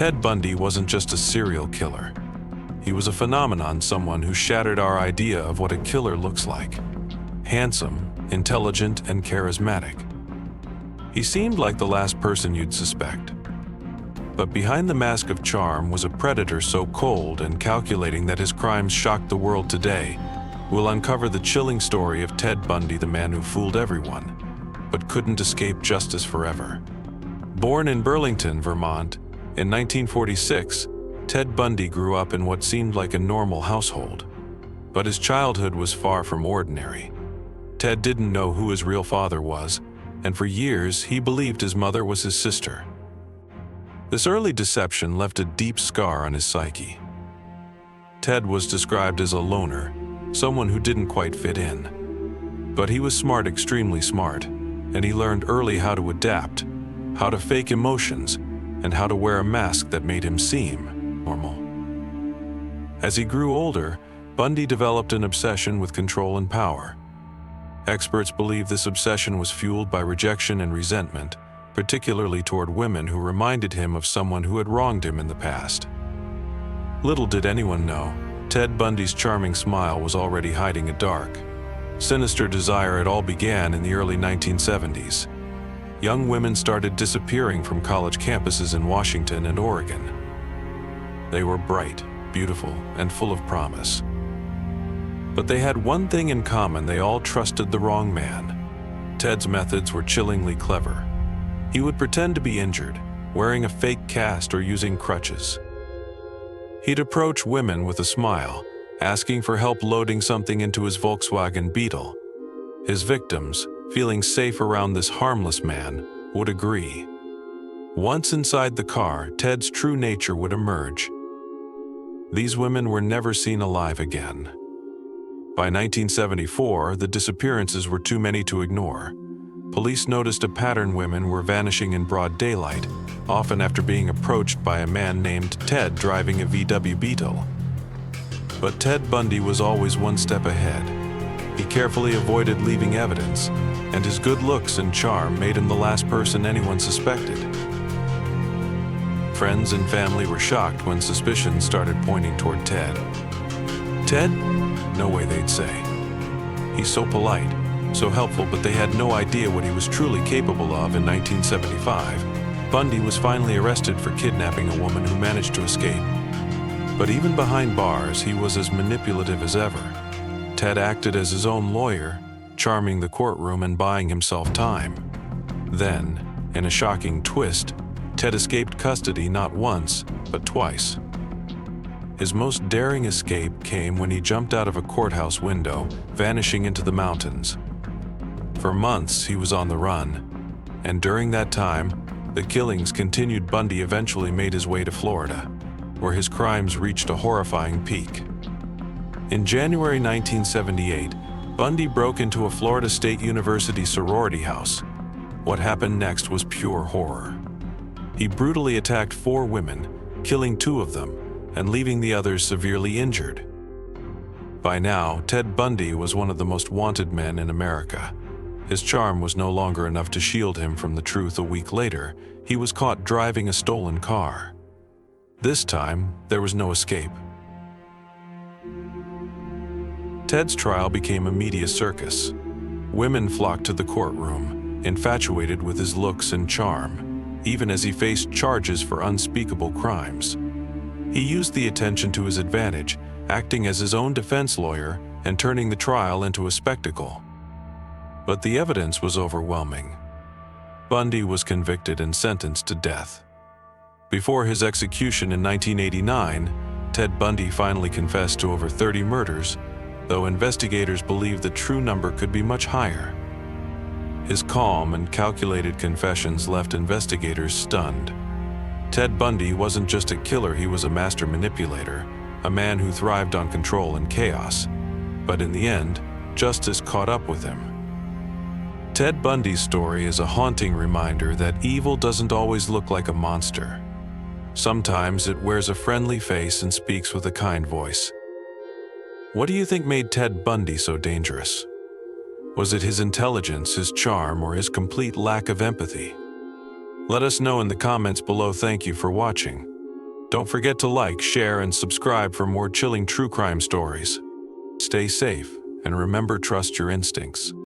Ted Bundy wasn't just a serial killer. He was a phenomenon, someone who shattered our idea of what a killer looks like. Handsome, intelligent, and charismatic. He seemed like the last person you'd suspect. But behind the mask of charm was a predator so cold and calculating that his crimes shocked the world today. We'll uncover the chilling story of Ted Bundy, the man who fooled everyone, but couldn't escape justice forever. Born in Burlington, Vermont, in 1946, Ted Bundy grew up in what seemed like a normal household. But his childhood was far from ordinary. Ted didn't know who his real father was, and for years he believed his mother was his sister. This early deception left a deep scar on his psyche. Ted was described as a loner, someone who didn't quite fit in. But he was smart, extremely smart, and he learned early how to adapt, how to fake emotions, and how to wear a mask that made him seem normal. As he grew older, Bundy developed an obsession with control and power. Experts believe this obsession was fueled by rejection and resentment, particularly toward women who reminded him of someone who had wronged him in the past. Little did anyone know, Ted Bundy's charming smile was already hiding a dark, sinister desire. It all began in the early 1970s. Young women started disappearing from college campuses in Washington and Oregon. They were bright, beautiful, and full of promise. But they had one thing in common: they all trusted the wrong man. Ted's methods were chillingly clever. He would pretend to be injured, wearing a fake cast or using crutches. He'd approach women with a smile, asking for help loading something into his Volkswagen Beetle. His victims, feeling safe around this harmless man, would agree. Once inside the car, Ted's true nature would emerge. These women were never seen alive again. By 1974, the disappearances were too many to ignore. Police noticed a pattern: women were vanishing in broad daylight, often after being approached by a man named Ted driving a VW Beetle. But Ted Bundy was always one step ahead. He carefully avoided leaving evidence, and his good looks and charm made him the last person anyone suspected. Friends and family were shocked when suspicions started pointing toward Ted. Ted? No way, they'd say. He's so polite, so helpful, but they had no idea what he was truly capable of. In 1975, Bundy was finally arrested for kidnapping a woman who managed to escape. But even behind bars, he was as manipulative as ever. Ted acted as his own lawyer, charming the courtroom and buying himself time. Then, in a shocking twist, Ted escaped custody not once, but twice. His most daring escape came when he jumped out of a courthouse window, vanishing into the mountains. For months, he was on the run, and during that time, the killings continued. Bundy eventually made his way to Florida, where his crimes reached a horrifying peak. In January 1978, Bundy broke into a Florida State University sorority house. What happened next was pure horror. He brutally attacked 4 women, killing 2 of them, and leaving the others severely injured. By now, Ted Bundy was one of the most wanted men in America. His charm was no longer enough to shield him from the truth. A week later, he was caught driving a stolen car. This time, there was no escape. Ted's trial became a media circus. Women flocked to the courtroom, infatuated with his looks and charm, even as he faced charges for unspeakable crimes. He used the attention to his advantage, acting as his own defense lawyer and turning the trial into a spectacle. But the evidence was overwhelming. Bundy was convicted and sentenced to death. Before his execution in 1989, Ted Bundy finally confessed to over 30 murders, though investigators believe the true number could be much higher. His calm and calculated confessions left investigators stunned. Ted Bundy wasn't just a killer, he was a master manipulator, a man who thrived on control and chaos. But in the end, justice caught up with him. Ted Bundy's story is a haunting reminder that evil doesn't always look like a monster. Sometimes it wears a friendly face and speaks with a kind voice. What do you think made Ted Bundy so dangerous? Was it his intelligence, his charm, or his complete lack of empathy? Let us know in the comments below. Thank you for watching. Don't forget to like, share, and subscribe for more chilling true crime stories. Stay safe, and remember, trust your instincts.